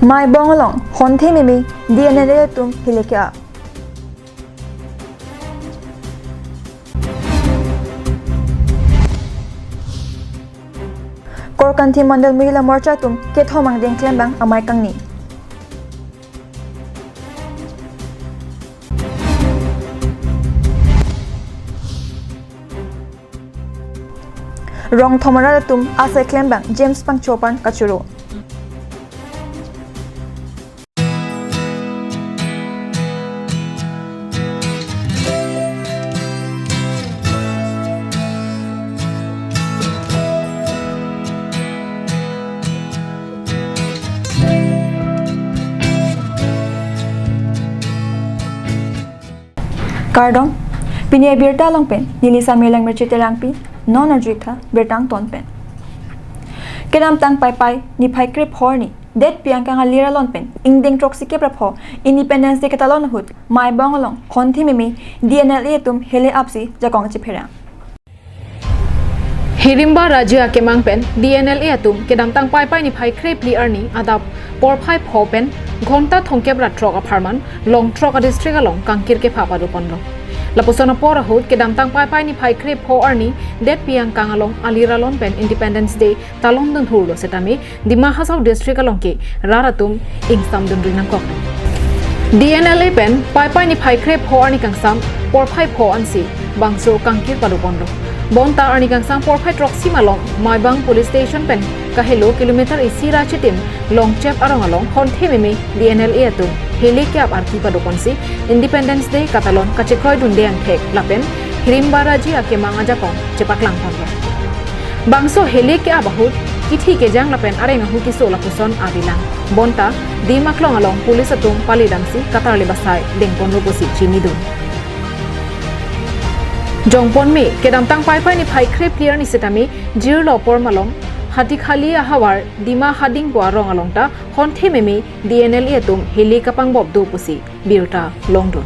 My bongalong, honte mimi, DNA tum hileka. Korkanti mandal Mahila Morcha tum kethomang deng klembang amai kangni. Rong thomara tum asai klembang James Pang Chopan Kachuro. Kardong, pini Abirta long pen, nilisa melang merchiterang pi, non arjita, bertang ton pen. Kedam tang pai ni pai krip horni, det piang kang alira lon pen, ingding troksi keprapho, independence de katalon hut, mai bongalong, honti mimi, DNL tum hele apsi, jakong chiperang. Hirimba Raja Kemang Pen, DNL Atum, Kedam Tang Pai Pai ni Pai Krep Li Erni, Adap, Por Pai Popen, Gonta Tongkebra Trok Apartment, Long Trok District along, Kankir Ke Papa Dupondo. Laposana Pora Hood, Kedam Tang Pai Pai ni Pai Krep Ho Erni, Det Piang Kang along, Alira Lon Pen, Independence Day, Talon Dun Hurlo Setami, di Mahasau District along Ke, Raratum, Ingstam Dun Rinangkok. DNL Pen, Pai Pai ni Pai Krep Ho Erni Kangsam, Por Pai Po Ansi, Bangso Kankir Padupondo. Bonta arni kang sang por phai troxy malong Maibang Police Station pen kahelo kilometer isira chitim long chep arong along hon thememi DNL atu heli kyap arki padokonsi Independence Day katalon kachekhoi dundeang thek lapen hirimbaraji akemang ajakong chepaklang pamro bangso heli kya bahut kithi ke jang lapen areng hu kiso lapuson abilang bonta dimaklong along police atum palidamsi katarle basai dengpon robosi chinidun Jongpon me kedam tang pai pai ni phai krep clear ni setami jir lopor malong hati khali ahawar dima hading bo rong along ta honthe memi DNL etum heli kapang bob do pusi Abirta Longdon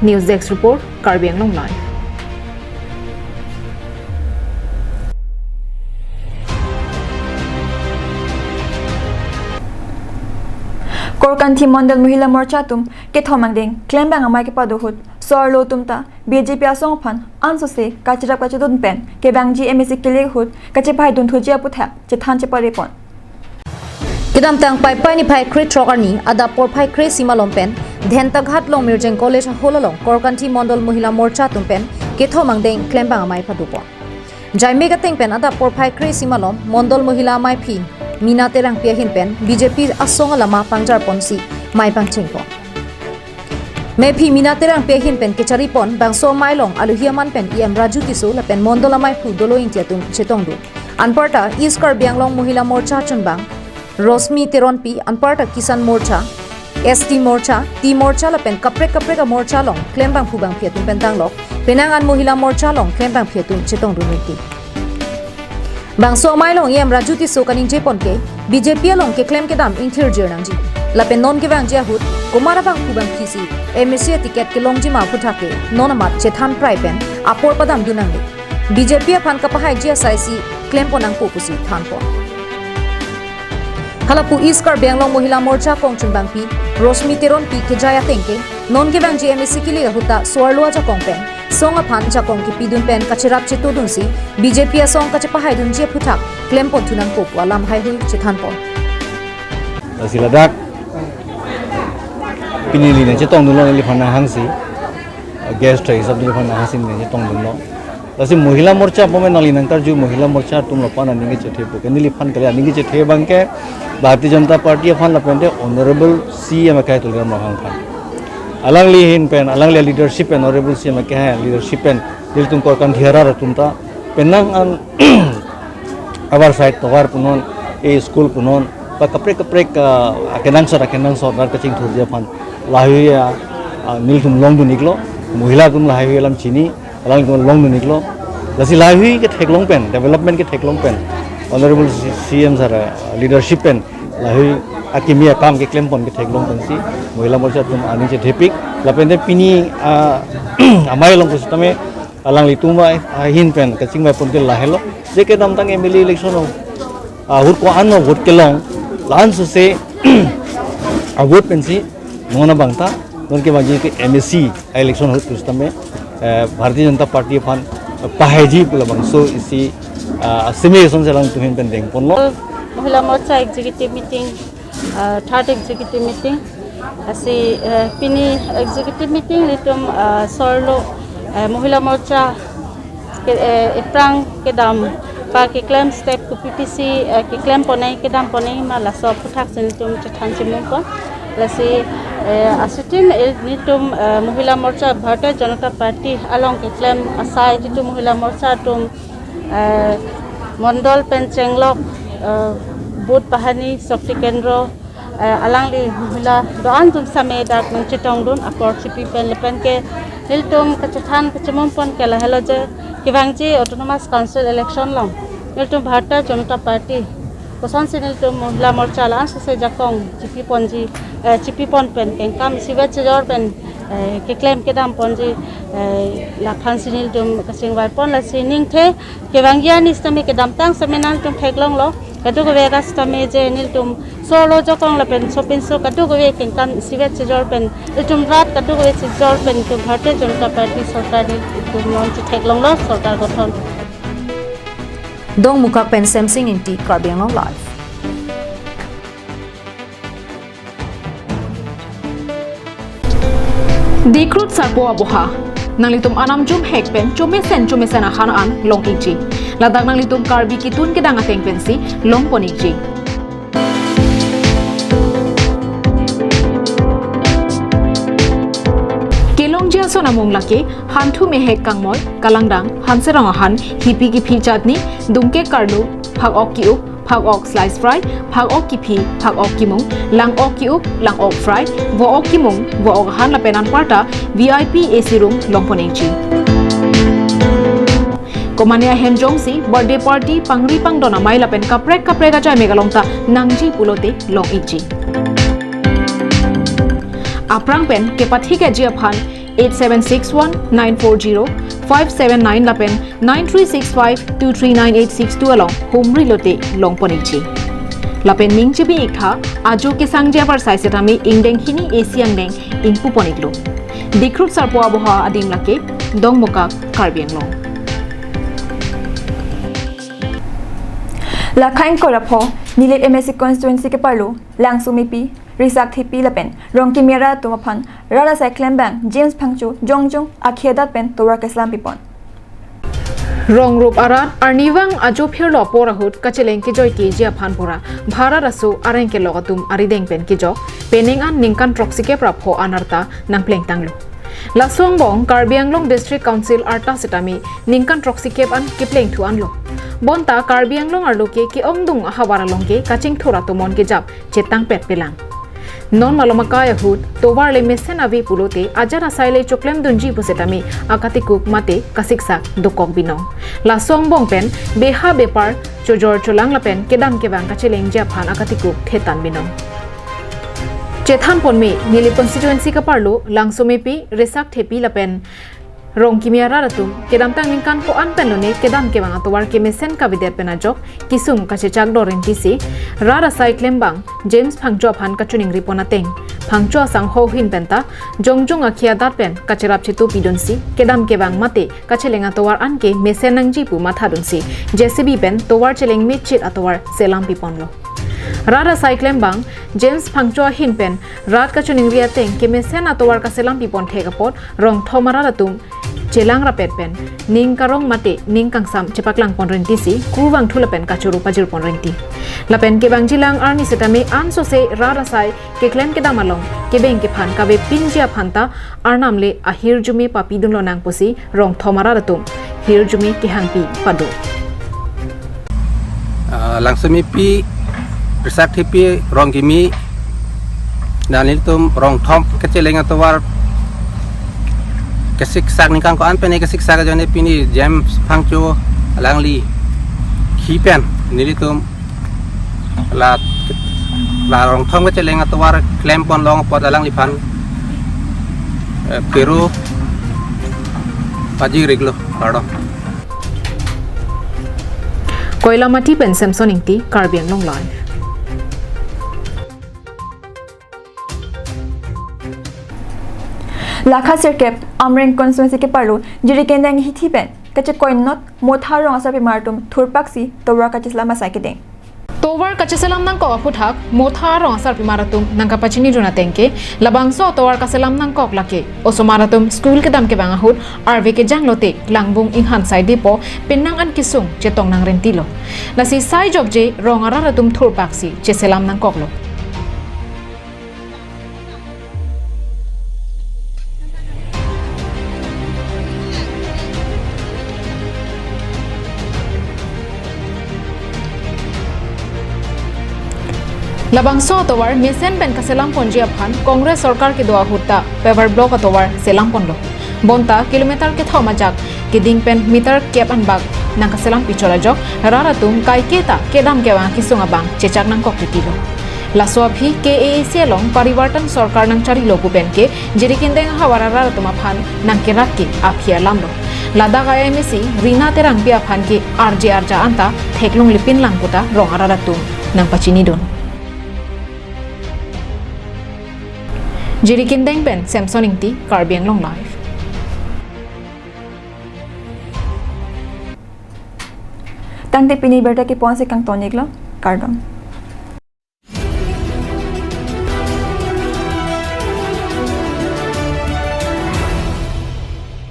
News Desk report Karbi Anglong live Korkanti mandal Mahila Morcha tum kethomang deng klembang amai ke padohut sorlo tumta BJP asong phan anso se kachirap kachidun pen ke bangji MSC kile hut kachepai dun thojia putha chethan chepare pon Kedam tang pai pai ni pai kre trokarni Adap por pai kre simalom pen dhenta ghat long mirjeng college hololong Korkanti mandal Mahila Morcha tum pen kethomang deng klembang amai padupo jaime gateng pen Adap por pai kre simalom mandal Mahila amai phi Mina terang piahin pen BJP asong lama pangjar ponsi mai pangchingpo Mepi Mina terang piahin pen kechari pon bangso mailong aluhiaman pen iam raju tisu la pen mondola mai pu dolo intiatum chetongdu anparta iskar bianglong Mahila Morcha chunbang Rosmi Teronpi anparta Kisan Morcha ST Morcha T Morcha la pen kapre ka Morcha long klembang phubang phiatum pen tanglok penangan Mahila Morcha long klembang phiatum chetongdu niti Bangso mailong yam rajuti so kaning jepon ke BJP along ke claim ke dam inthir jirnangji lapen non ke bang jahut kumara bang kubang kisi MSC ticket ke longji ma phutake nonamat chethan prai pen apor padam dunangli BJP phan ka pahai GSIC claim ponang popusi thanpo halapu iskar benglong Mahila Morcha kongchun bangpi Rosmi Teron pi ke jaya tengke non ke bang MSC kili huta swarlo aja kongpen Songa phan jakong ki pidun pen kachirap chito dunsi BJP asong kachapahai dun je phutak claim pon thunan pop alam hai hui chithan pon Siladak pinili ne chetong dun lo li phana hansi guest hai sab dun phana hasin ne chetong dun lo lasi Mahila Morcha pome nali nangtar ju Mahila Morcha tum lo pana ningi chethe po kenili phan kare ningi chethe bangke Bharatiya Janata Party phan la pente honorable CM kai tulir mohang phan alangli hin pen alangli leadership and honorable CM ke hai leadership and dil tum kor kan dhiara ratumta penang an our side tawar punon e school punon pa kapre akenang sor dar kaching thurja phan lahuya nil tum long du niklo Mahila tum lahuya lam chini alang tum long du niklo lasi lahui ke theklong pen development ke theklong pen honorable CM sir leadership pen lahui akimia kam ke claim pon ke theklong pensi Mahila Morcha tum ani che thepik lapende pini amai long kusitame alang li tuma hin pen ka chingma pon ke la hello je ke dam tang MLA election ho hut ko an no vote ke long lan su se a vote pen si mona bangta don ke baji ke MSC election ho tu stame Bharatiya Janata Party fan pahaji pula bang so isi simulation se lang tu hin pen deng pon lo Mahila Morcha executive meeting third executive meeting asi pini executive meeting litum sorlo Mahila Morcha eprang kedam pa ke claim step ku PPC ke claim ponai kedam ponai mala so puthak senitum chathan chimum kon lasi asitin nitum Mahila Morcha Bharatiya Janata Party along ke claim asai titu Mahila Morcha tum Mondol Penchenglok Bud Pahani Shakti Kendro alangli Mahila doan tum same dak nang chitong dun akor chipi pen lepen ke hiltum kachathan kachimum pon ke la hello je kibangji autonomous council election long hiltum Bharatiya Janata Party kosan siniltum Mahila Morcha lan se jakong chipi pon pen ken kam siwa chejor pen ke claim ke dam ponji la khan siniltum kasing war pon la sining the kibangya ni stame ke dam tang seminal tum theklong lo kadu ko vega stame je niltum solo jokong la pen sopin so kadu ko ve ken kam siwa chejor pen iltum rat kadu ko ve chejor pen tum Bharatiya Janata Party sarkar ni tum non theklong lo sarkar gothon Dong mukak pen Samsung inti Karbiang live. Dikrut sarpo aboha nanglitum anam jum hekpen chumesen akhan an long iji ladak nanglitum karbi kitun kedang ateng pensi long poniji kelong jia sona monglake hantu mehek kangmoy kalangdang hanserang ahan hipi ki phi chatni dumke karlu phak ok ki up phak ok slice fry phak ok ki phi phak ok ki mung lang ok ki up lang ok fry vo ok ki mung vo ok han la penan parta VIP AC room long ponengchi komania hemjong si birthday party pangri pangdona mai la pen kaprek ga jai megalongta nangji pulote long ichi aprang pen ke pathi ke jia phan 8761940579 lapen 9365239862 along humri lote long ponichi lapen mingchibi ikha ajo ke sangjia par sai setami ingdeng hini asiang deng ingpu poniklo dikrut sarpo aboha adim lake dongmoka karbiang long Lakhain korapho nilet MSC constituency ke parlo langsumipi Risak thipi lapen rongki mera tumaphan rara cyclem bank James Phangchu jongjong akhedat pen tora keslam pipon rong rup arat arniwang ajo phirlo porahut kacheleng ki joy ki jia phan pora bhara rasu areng ke logatum arideng pen ki jo peneng an ningkan proxy ke prapho anarta nangpleng tanglo lasong bong Karbianglong district council arta setami ningkan proxy ke an kipleng thu anlo bonta Karbianglong arloke ki ongdung hawara longke kaching thora tomon ke jap chetang pet pelang non malomakaya hut tobar le mesen avi pulote ajara saile choklem dunji busetami akatikuk mate kasiksa dokok binong la songbong pen beha bepar chojor cholang lapen kedam kebang kacheleng ja phan akatikuk thetan binong chethan ponme nili constituency ka parlo langsomepi resak thepi lapen rong kimiara ratum kedam tang ningkan ko an penlone kedam ke bang atwar ke mesen ka bider penajok kisum kache chakdo rentisi rara cyclem bang James Phangjo phan kachuning riponateng Phangjo sang ho hin penta jongjong akhia dar pen kachirap chitu pidonsi kedam ke bang mate kachelenga towar an ke mesen nangji pu matha donsi JCB pen towar cheleng mit chit atwar selam piponlo rara cyclem bang James Phangjo hin pen rat kachuning riateng ke mesen atwar ka selam pipon thegapot rong thomara ratum chelang rapet pen ning karong mate ning kangsam chepaklang ponrenti si kurwang thulapen kachuru pajur ponrenti lapen ke bangjilang arni setame anso se rara sai ke klem ke damalong ke beng ke phan kabe pinjia phanta arnamle ahir jumi papidun lonang posi rong thomara ratum hir jumi ke hangpi padu langsami pi resak thipi rong kimi nanil tum rong thom kecheleng atwar kesik sak ningkang ko an pen kesik sak jone pini James Phangjo alangli khipen nilitum la rong thom kecheleng atwar klem pon long pot alangli phan peru kaji reglo karo Koila mati pen Samson ingti Karbiang long live. Lakha sirkep amreng constituency ke paru jiri kendang hithi pen kache coin not motharong asar pe martum thurpaksi tawra kachisla masai ke deng. Towar kaceselam nang ko aputhak motha rong sar pimaratum nang kapachini jona tengke labangso towar kaselam nang kok lake osomaratum school ke dam ke banga hut RV ke janglote langbung inghan sai depo penang an kisung chetong nang rentilo lasi sai jobje rong araratum thurpaksi cheselam nang koklo Labangso towar misen ben kaselam ponji aphan Congress sarkar ke doa hutta paver block towar selam ponlo bonta kilometer ke thoma jak ke ding pen meter kep an bag nang kaselam pichola jok raratum kai keta kedam kewa kisunga bang chechak nang kok tilo laswa phi KAC long parivartan sarkar nang chari loku pen ke jirikindeng hawara raratum aphan nang kerak ke aphia lamlo Ladakh IMC Rina terang pia aphan ke RJ arja anta theklung lipin langkuta rong araratum nang pachini don Jiri kindeng pen Samson ingti Karbiang long live. Tangte pini berta ki ponse kang tonik lo kardom.